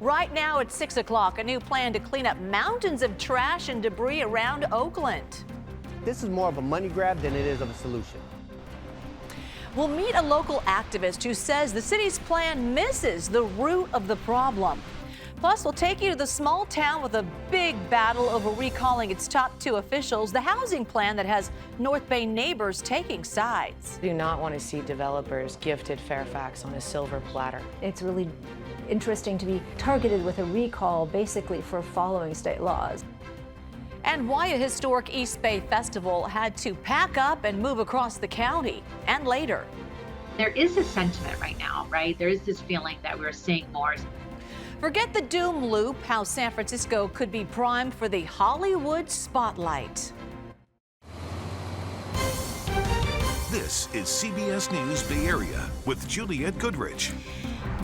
Right now at 6 o'clock, a new plan to clean up mountains of trash and debris around Oakland. This is more of a money grab than it is of a solution. We'll meet a local activist who says the city's plan misses the root of the problem. Plus, we'll take you to the small town with a big battle over recalling its top 2 officials, the housing plan that has North Bay neighbors taking sides. I do not want to see developers gifted Fairfax on a silver platter. It's really interesting to be targeted with a recall basically for following state laws. And why a historic East Bay festival had to pack up and move across the county. And later. There is a sentiment right now, right? There is this feeling that we're seeing more. Forget the doom loop, how San Francisco could be primed for the Hollywood spotlight. This is CBS News Bay Area with Juliette Goodrich.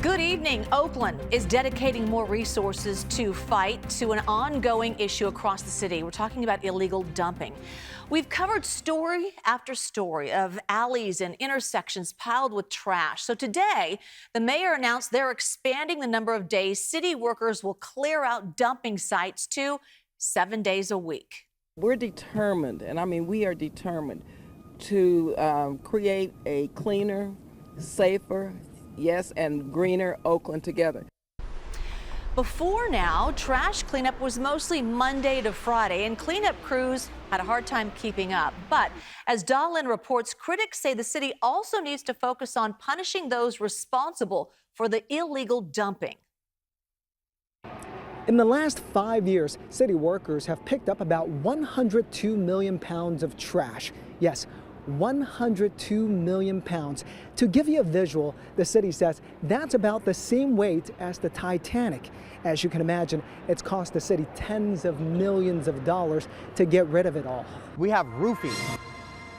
Good evening. Oakland is dedicating more resources to fight to an ongoing issue across the city. We're talking about illegal dumping. We've covered story after story of alleys and intersections piled with trash. So today, the mayor announced they're expanding the number of days city workers will clear out dumping sites to 7 days a week. We're determined, and I mean we are determined, to create a cleaner, safer, yes, and greener Oakland together. Before now, trash cleanup was mostly Monday to Friday, and cleanup crews had a hard time keeping up. But as Dahlin reports, critics say the city also needs to focus on punishing those responsible for the illegal dumping. In the last 5 years, city workers have picked up about 102 million pounds of trash. Yes, 102 million pounds. To give you a visual, the city says that's about the same weight as the Titanic. As you can imagine, it's cost the city tens of millions of dollars to get rid of it all. We have roofing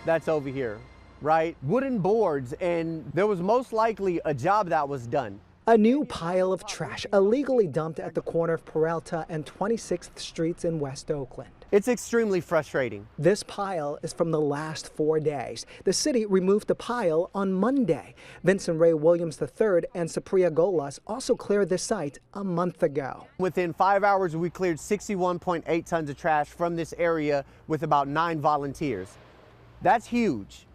that's over here, right? Wooden boards, and there was most likely a job that was done. A new pile of trash illegally dumped at the corner of Peralta and 26th Streets in West Oakland. It's extremely frustrating. This pile is from the last 4 days. The city removed the pile on Monday. Vincent Ray Williams III and Supriya Golas also cleared the site a month ago. Within 5 hours, we cleared 61.8 tons of trash from this area with about 9 volunteers. That's huge.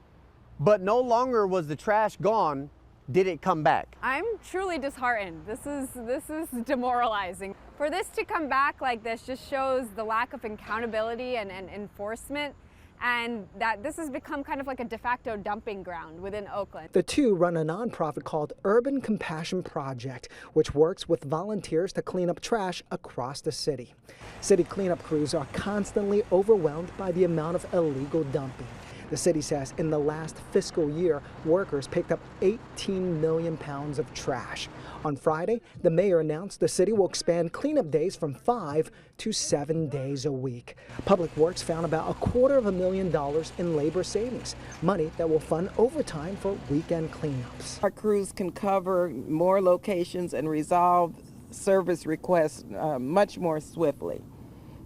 But no longer was the trash gone, did it come back? I'm truly disheartened. This is demoralizing. For this to come back like this just shows the lack of accountability and enforcement, and that this has become kind of like a de facto dumping ground within Oakland. The two run a nonprofit called Urban Compassion Project, which works with volunteers to clean up trash across the city. City cleanup crews are constantly overwhelmed by the amount of illegal dumping. The city says in the last fiscal year, workers picked up 18 million pounds of trash. On Friday, the mayor announced the city will expand cleanup days from 5 to 7 days a week. Public Works found about $250,000 in labor savings, money that will fund overtime for weekend cleanups. Our crews can cover more locations and resolve service requests much more swiftly.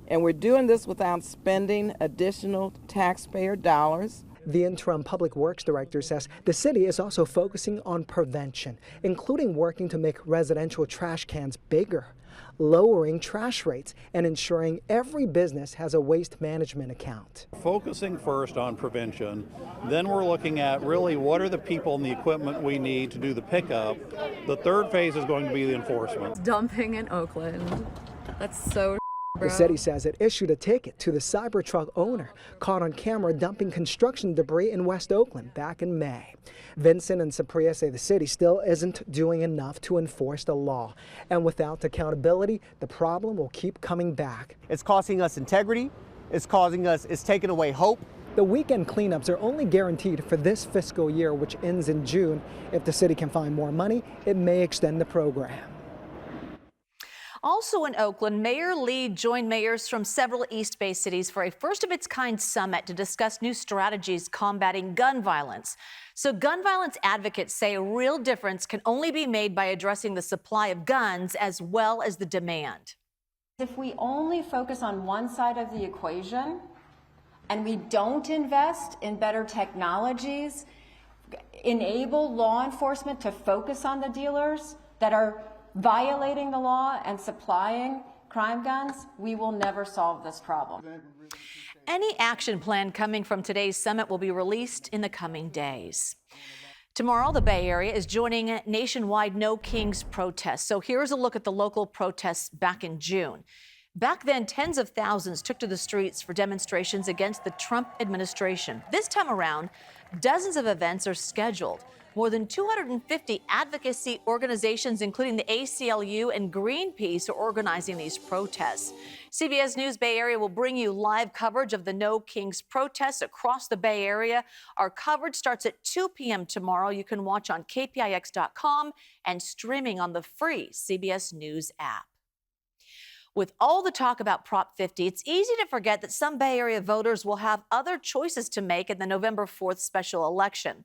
And we're doing this without spending additional taxpayer dollars. The interim public works director says the city is also focusing on prevention, including working to make residential trash cans bigger, lowering trash rates, and ensuring every business has a waste management account. Focusing first on prevention, then we're looking at really what are the people and the equipment we need to do the pickup. The third phase is going to be the enforcement. Dumping in Oakland. That's so The city says it issued a ticket to the Cybertruck owner caught on camera dumping construction debris in West Oakland back in May. Vincent and Supriya say the city still isn't doing enough to enforce the law. And without accountability, the problem will keep coming back. It's costing us integrity. It's taking away hope. The weekend cleanups are only guaranteed for this fiscal year, which ends in June. If the city can find more money, it may extend the program. Also in Oakland, Mayor Lee joined mayors from several East Bay cities for a first-of-its-kind summit to discuss new strategies combating gun violence. So gun violence advocates say a real difference can only be made by addressing the supply of guns as well as the demand. If we only focus on one side of the equation and we don't invest in better technologies, enable law enforcement to focus on the dealers that are violating the law and supplying crime guns, we will never solve this problem. Any action plan coming from today's summit will be released in the coming days. Tomorrow, the Bay Area is joining nationwide No Kings protests. So here's a look at the local protests back in June. Back then, tens of thousands took to the streets for demonstrations against the Trump administration. This time around, dozens of events are scheduled. More than 250 advocacy organizations, including the ACLU and Greenpeace, are organizing these protests. CBS News Bay Area will bring you live coverage of the No Kings protests across the Bay Area. Our coverage starts at 2 p.m. tomorrow. You can watch on KPIX.com and streaming on the free CBS News app. With all the talk about Prop 50, it's easy to forget that some Bay Area voters will have other choices to make in the November 4th special election.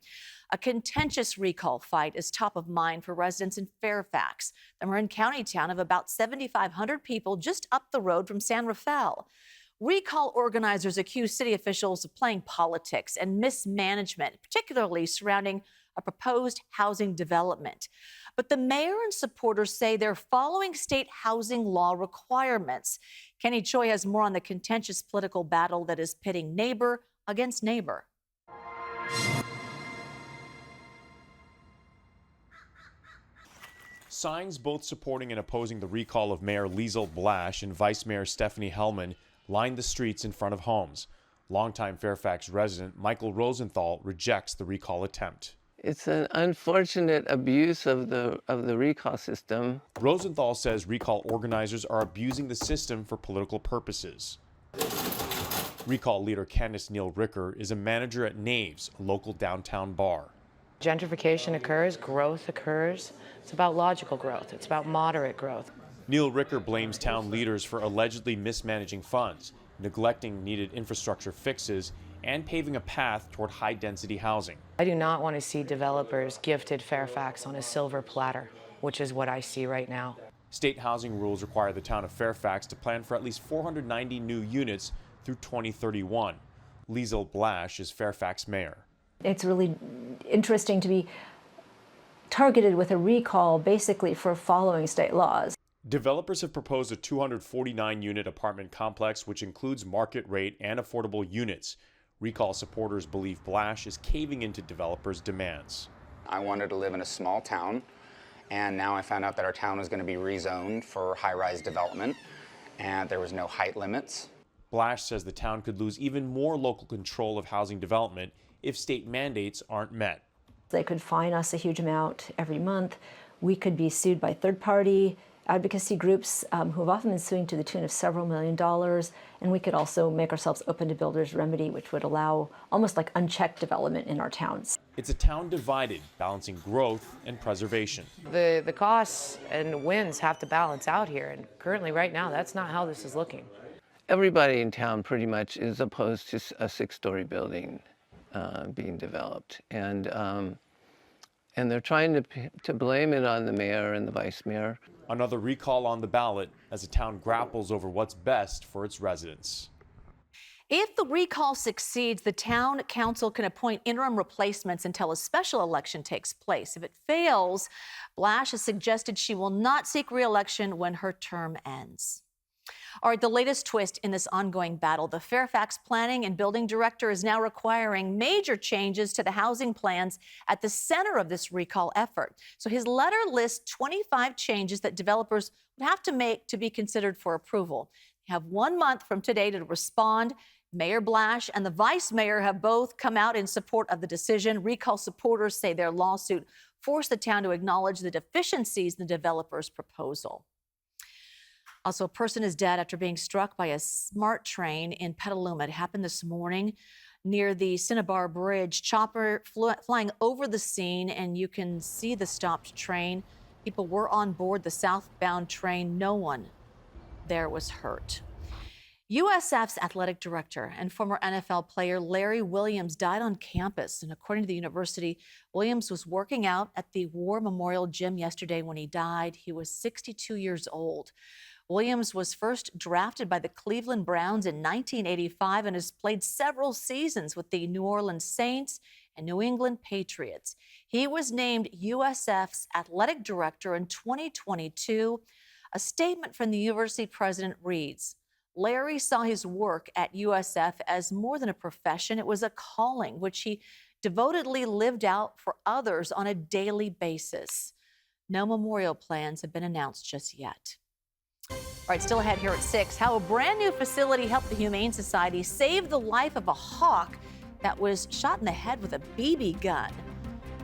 A contentious recall fight is top of mind for residents in Fairfax, the Marin County town of about 7,500 people just up the road from San Rafael. Recall organizers accuse city officials of playing politics and mismanagement, particularly surrounding a proposed housing development. But the mayor and supporters say they're following state housing law requirements. Kenny Choi has more on the contentious political battle that is pitting neighbor against neighbor. Signs both supporting and opposing the recall of Mayor Liesl Blash and Vice Mayor Stephanie Hellman lined the streets in front of homes. Longtime Fairfax resident Michael Rosenthal rejects the recall attempt. It's an unfortunate abuse of the recall system. Rosenthal says recall organizers are abusing the system for political purposes. Recall leader Candace Neal Ricker is a manager at Naves, a local downtown bar. Gentrification occurs, growth occurs. It's about logical growth. It's about moderate growth. Neal Ricker blames town leaders for allegedly mismanaging funds, neglecting needed infrastructure fixes, and paving a path toward high-density housing. I do not want to see developers gifted Fairfax on a silver platter, which is what I see right now. State housing rules require the town of Fairfax to plan for at least 490 new units through 2031. Liesl Blash is Fairfax mayor. It's really interesting to be targeted with a recall basically for following state laws. Developers have proposed a 249-unit apartment complex which includes market rate and affordable units. Recall supporters believe Blash is caving into developers' demands. I wanted to live in a small town, and now I found out that our town was going to be rezoned for high-rise development, and there was no height limits. Blash says the town could lose even more local control of housing development if state mandates aren't met. They could fine us a huge amount every month. We could be sued by third-party advocacy groups who have often been suing to the tune of several $1 million. And we could also make ourselves open to builder's remedy, which would allow almost like unchecked development in our towns. It's a town divided, balancing growth and preservation. The costs and wins have to balance out here, and currently right now that's not how this is looking. Everybody in town pretty much is opposed to a 6-story building being developed, and they're trying to blame it on the mayor and the vice mayor. Another recall on the ballot as the town grapples over what's best for its residents. If the recall succeeds, the town council can appoint interim replacements until a special election takes place. If it fails, Blash has suggested she will not seek re-election when her term ends. All right, the latest twist in this ongoing battle. The Fairfax Planning and Building Director is now requiring major changes to the housing plans at the center of this recall effort. So his letter lists 25 changes that developers would have to make to be considered for approval. They have 1 month from today to respond. Mayor Blash and the vice mayor have both come out in support of the decision. Recall supporters say their lawsuit forced the town to acknowledge the deficiencies in the developer's proposal. Also, a person is dead after being struck by a smart train in Petaluma. It happened this morning near the Cinnabar Bridge. Chopper flying over the scene, and you can see the stopped train. People were on board the southbound train. No one there was hurt. USF's athletic director and former NFL player Larry Williams died on campus. And according to the university, Williams was working out at the War Memorial Gym yesterday when he died. He was 62 years old. Williams was first drafted by the Cleveland Browns in 1985 and has played several seasons with the New Orleans Saints and New England Patriots. He was named USF's athletic director in 2022. A statement from the university president reads, Larry saw his work at USF as more than a profession. It was a calling, which he devotedly lived out for others on a daily basis. No memorial plans have been announced just yet. All right, still ahead here at 6, how a brand new facility helped the Humane Society save the life of a hawk that was shot in the head with a BB gun.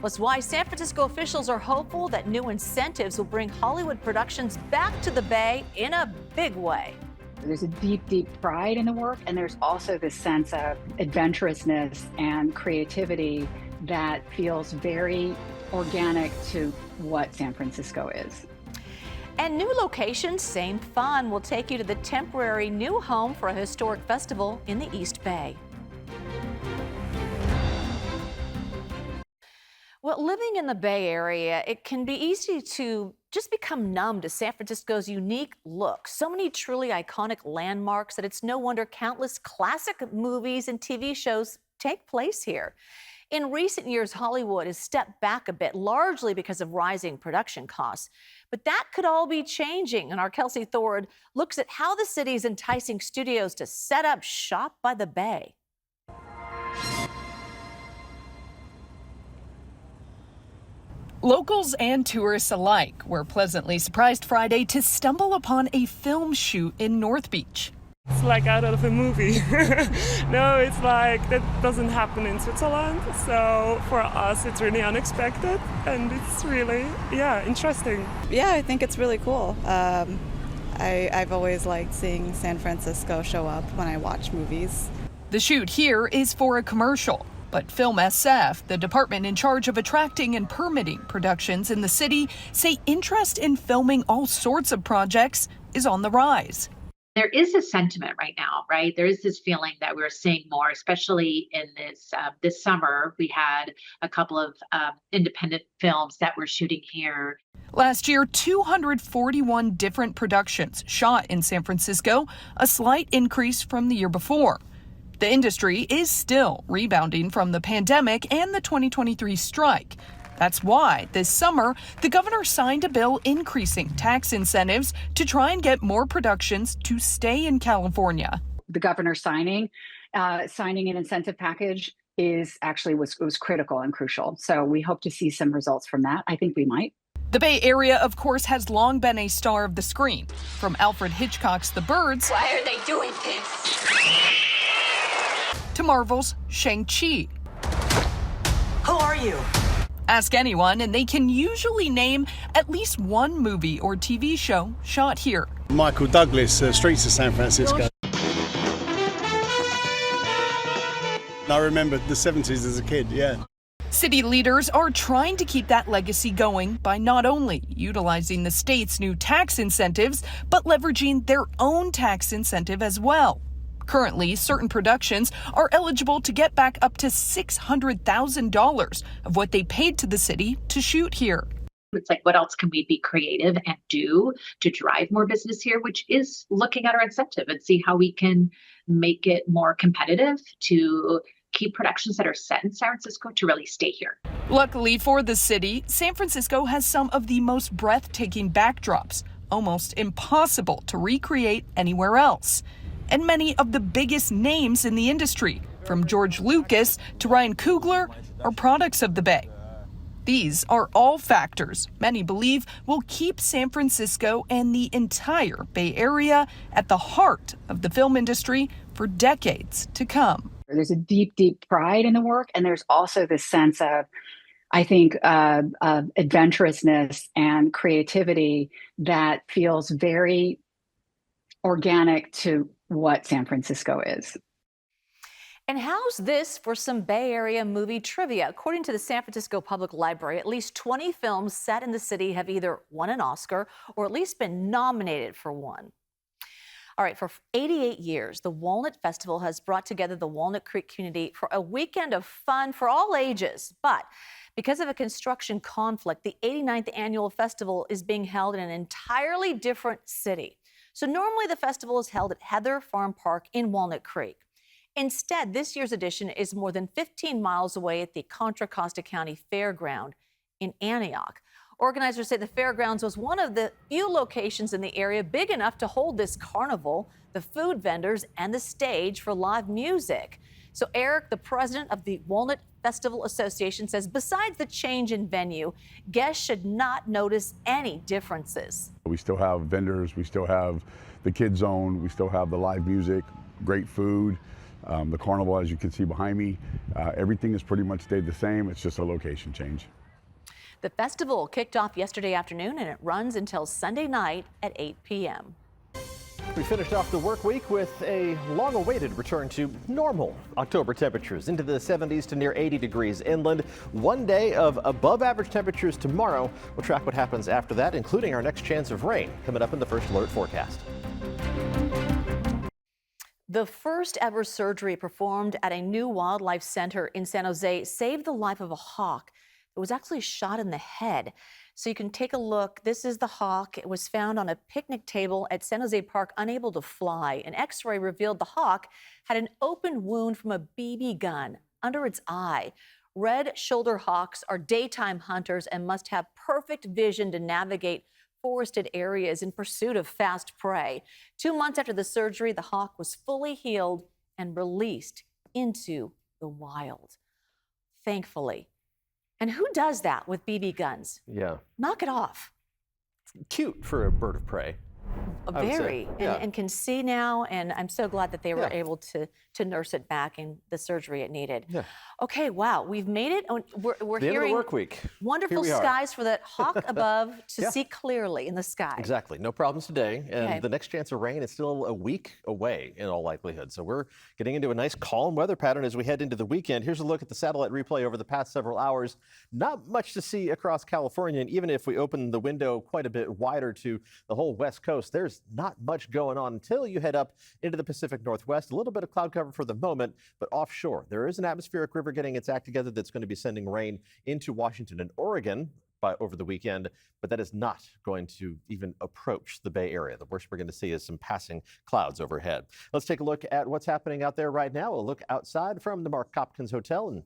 Plus, why San Francisco officials are hopeful that new incentives will bring Hollywood productions back to the Bay in a big way. There's a deep, deep pride in the work, and there's also this sense of adventurousness and creativity that feels very organic to what San Francisco is. And new locations, same fun. We'll take you to the temporary new home for a historic festival in the East Bay. Well, living in the Bay Area, it can be easy to just become numb to San Francisco's unique look. So many truly iconic landmarks that it's no wonder countless classic movies and TV shows take place here. In recent years, Hollywood has stepped back a bit, largely because of rising production costs. But that could all be changing, and our Kelsey Thorud looks at how the city is enticing studios to set up shop by the Bay. Locals and tourists alike were pleasantly surprised Friday to stumble upon a film shoot in North Beach. It's like out of a movie. No, it's like that doesn't happen in Switzerland. So for us, it's really unexpected and it's really, interesting. Yeah, I think it's really cool. I've always liked seeing San Francisco show up when I watch movies. The shoot here is for a commercial. But Film SF, the department in charge of attracting and permitting productions in the city, say interest in filming all sorts of projects is on the rise. There is a sentiment right now, right? There is this feeling that we're seeing more, especially in this summer. We had a couple of independent films that we're shooting here. Last year, 241 different productions shot in San Francisco, a slight increase from the year before. The industry is still rebounding from the pandemic and the 2023 strike. That's why this summer, the governor signed a bill increasing tax incentives to try and get more productions to stay in California. The governor signing an incentive package was critical and crucial. So we hope to see some results from that. I think we might. The Bay Area, of course, has long been a star of the screen. From Alfred Hitchcock's The Birds. Why are they doing this? To Marvel's Shang-Chi. Who are you? Ask anyone, and they can usually name at least one movie or TV show shot here. Michael Douglas, Streets of San Francisco. I remember the 70s as a kid, yeah. City leaders are trying to keep that legacy going by not only utilizing the state's new tax incentives, but leveraging their own tax incentive as well. Currently, certain productions are eligible to get back up to $600,000 of what they paid to the city to shoot here. It's like, what else can we be creative and do to drive more business here, which is looking at our incentive and see how we can make it more competitive to keep productions that are set in San Francisco to really stay here. Luckily for the city, San Francisco has some of the most breathtaking backdrops, almost impossible to recreate anywhere else. And many of the biggest names in the industry, from George Lucas to Ryan Coogler, are products of the Bay. These are all factors many believe will keep San Francisco and the entire Bay Area at the heart of the film industry for decades to come. There's a deep, deep pride in the work, and there's also this sense of, I think, adventurousness and creativity that feels very organic to what San Francisco is. And how's this for some Bay Area movie trivia? According to the San Francisco Public Library, at least 20 films set in the city have either won an Oscar or at least been nominated for one. All right, for 88 years, the Walnut Festival has brought together the Walnut Creek community for a weekend of fun for all ages. But because of a construction conflict, the 89th annual festival is being held in an entirely different city. So normally the festival is held at Heather Farm Park in Walnut Creek. Instead, this year's edition is more than 15 miles away at the Contra Costa County Fairground in Antioch. Organizers say the fairgrounds was one of the few locations in the area big enough to hold this carnival, the food vendors, and the stage for live music. So Eric, the president of the Walnut Festival Association, says besides the change in venue, guests should not notice any differences. We still have vendors, we still have the kids zone, we still have the live music, great food, the carnival, as you can see behind me. Everything has pretty much stayed the same. It's just a location change. The festival kicked off yesterday afternoon and it runs until Sunday night at 8 p.m. We finished off the work week with a long-awaited return to normal October temperatures into the 70s to near 80 degrees inland. One day of above-average temperatures tomorrow. We'll track what happens after that, including our next chance of rain coming up in the First Alert forecast. The first ever surgery performed at a new wildlife center in San Jose saved the life of a hawk. It was actually shot in the head. So you can take a look. This is the hawk. It was found on a picnic table at San Jose Park, unable to fly. An x-ray revealed the hawk had an open wound from a BB gun under its eye. Red shoulder hawks are daytime hunters and must have perfect vision to navigate forested areas in pursuit of fast prey. 2 months after the surgery, the hawk was fully healed and released into the wild. Thankfully. And who does that with BB guns? Yeah. Knock it off. Cute for a bird of prey. Very, Yeah. and can see now, and I'm so glad that they were able to nurse it back in the surgery it needed. Yeah. Okay, wow, we've made it. We're The end of the hearing work week. wonderful Here we are. skies for that hawk above to Yeah. see clearly in the sky. Exactly. No problems today. And Okay. the next chance of rain is still a week away in all likelihood. So we're getting into a nice calm weather pattern as we head into the weekend. Here's a look at the satellite replay over the past several hours. Not much to see across California. And even if we open the window quite a bit wider to the whole West Coast, there's not much going on until you head up into the Pacific Northwest. A little bit of cloud cover for the moment, but offshore, there is an atmospheric river getting its act together that's going to be sending rain into Washington and Oregon over the weekend, but that is not going to even approach the Bay Area. The worst we're going to see is some passing clouds overhead. Let's take a look at what's happening out there right now. A look outside from the Mark Hopkins Hotel and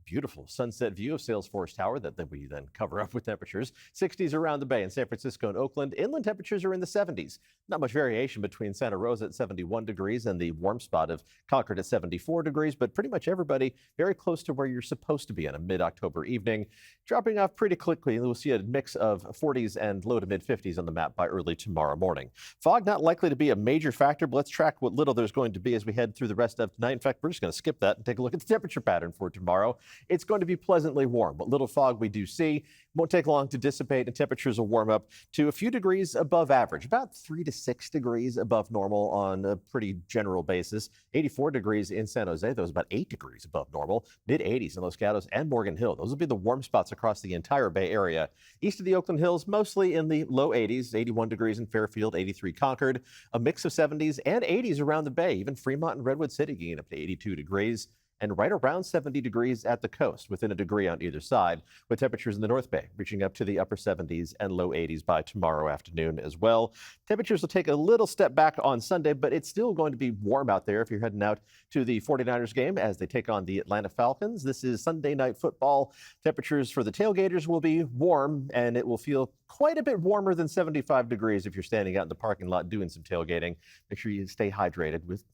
beautiful sunset view of Salesforce Tower that we then cover up with temperatures. 60s around the Bay in San Francisco and Oakland. Inland temperatures are in the 70s. Not much variation between Santa Rosa at 71 degrees and the warm spot of Concord at 74 degrees, but pretty much everybody very close to where you're supposed to be on a mid-October evening. Dropping off pretty quickly. We'll see a mix of 40s and low to mid 50s on the map by early tomorrow morning. Fog not likely to be a major factor, but let's track what little there's going to be as we head through the rest of tonight. In fact, we're just going to skip that and take a look at the temperature pattern for tomorrow. It's going to be pleasantly warm. What little fog we do see won't take long to dissipate, and temperatures will warm up to a few degrees above average, about 3 to 6 degrees above normal on a pretty general basis. 84 degrees in San Jose. Those about 8 degrees above normal. Mid 80s in Los Gatos and Morgan Hill. Those will be the warm spots across the entire Bay Area. East of the Oakland Hills, mostly in the low 80s. 81 degrees in Fairfield, 83 Concord. A mix of 70s and 80s around the Bay. Even Fremont and Redwood City getting up to 82 degrees. And right around 70 degrees at the coast, within a degree on either side, with temperatures in the North Bay reaching up to the upper 70s and low 80s by tomorrow afternoon as well. Temperatures will take a little step back on Sunday, but it's still going to be warm out there if you're heading out to the 49ers game as they take on the Atlanta Falcons. This is Sunday night football. Temperatures for the tailgaters will be warm, and it will feel quite a bit warmer than 75 degrees if you're standing out in the parking lot doing some tailgating. Make sure you stay hydrated with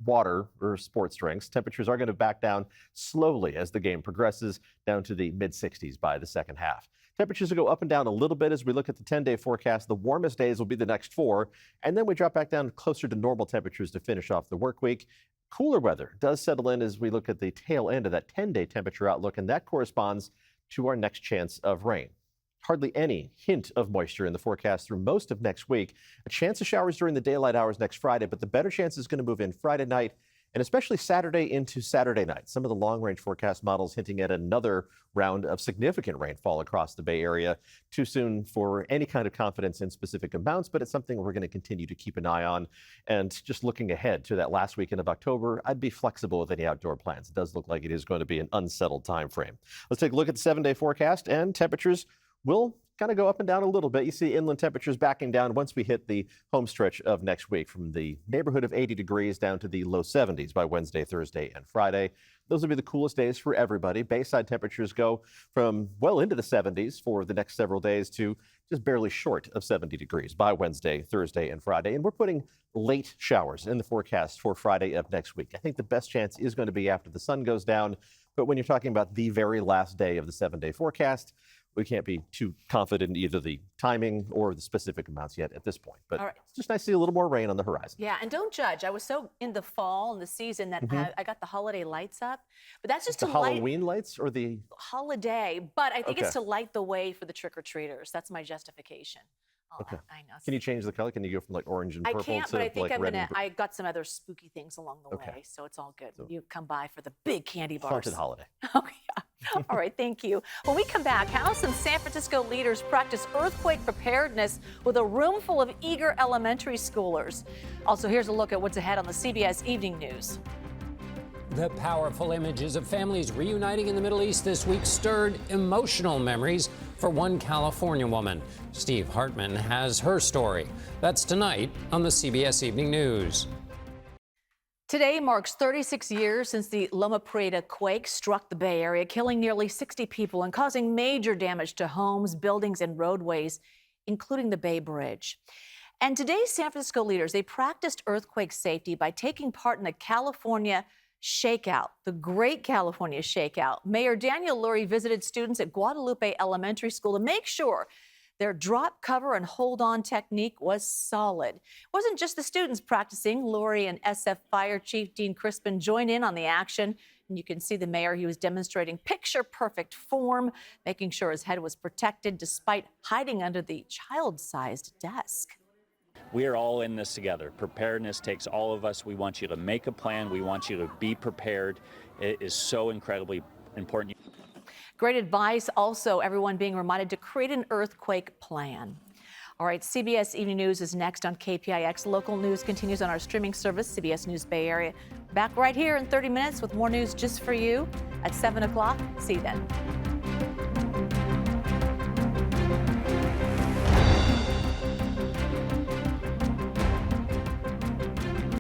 water or sports drinks. Temperatures are going to back down slowly as the game progresses down to the mid 60s by the second half. Temperatures will go up and down a little bit as we look at the 10-day forecast. The warmest days will be the next 4, and then we drop back down closer to normal temperatures to finish off the work week. Cooler weather does settle in as we look at the tail end of that 10-day temperature outlook, and that corresponds to our next chance of rain. Hardly any hint of moisture in the forecast through most of next week. A chance of showers during the daylight hours next Friday, but the better chance is going to move in Friday night and especially Saturday into Saturday night. Some of the long-range forecast models hinting at another round of significant rainfall across the Bay Area. Too soon for any kind of confidence in specific amounts, but it's something we're going to continue to keep an eye on. And just looking ahead to that last weekend of October, I'd be flexible with any outdoor plans. It does look like it is going to be an unsettled time frame. Let's take a look at the 7-day forecast, and temperatures will kind of go up and down a little bit. You see inland temperatures backing down once we hit the home stretch of next week, from the neighborhood of 80 degrees down to the low 70s by Wednesday, Thursday, and Friday. Those will be the coolest days for everybody. Bayside temperatures go from well into the 70s for the next several days to just barely short of 70 degrees by Wednesday, Thursday, and Friday. And we're putting late showers in the forecast for Friday of next week. I think the best chance is going to be after the sun goes down. But when you're talking about the very last day of the 7-day forecast, we can't be too confident in either the timing or the specific amounts yet at this point. But it's just nice to see a little more rain on the horizon. Yeah, and don't judge. I was so in the fall and the season that I got the holiday lights up. But that's just the to Halloween lights or the holiday. But I think it's to light the way for the trick-or-treaters. That's my justification. Oh, okay. I know. Can you change the color? Can you go from like orange and purple I can't, to but I think like I'm red gonna. and I got some other spooky things along the way, so it's all good. You come by for the big candy bars. haunted holiday. Oh yeah. All right, thank you. When we come back, how some San Francisco leaders practice earthquake preparedness with a room full of eager elementary schoolers. Also, here's a look at what's ahead on the CBS Evening News. The powerful images of families reuniting in the Middle East this week stirred emotional memories for one California woman. Steve Hartman has her story. That's tonight on the CBS Evening News. Today marks 36 years since the Loma Prieta quake struck the Bay Area, killing nearly 60 people and causing major damage to homes, buildings, and roadways, including the Bay Bridge. And today's San Francisco leaders, they practiced earthquake safety by taking part in the California Shakeout, the Great California Shakeout. Mayor Daniel Lurie visited students at Guadalupe Elementary School to make sure their drop, cover, and hold-on technique was solid. It wasn't just the students practicing. Lurie and SF Fire Chief Dean Crispin joined in on the action. And you can see the mayor, he was demonstrating picture-perfect form, making sure his head was protected despite hiding under the child-sized desk. We are all in this together. Preparedness takes all of us. We want you to make a plan. We want you to be prepared. It is so incredibly important. Great advice. Also, everyone being reminded to create an earthquake plan. All right, CBS Evening News is next on KPIX. Local news continues on our streaming service, CBS News Bay Area. Back right here in 30 minutes with more news just for you at 7 o'clock. See you then.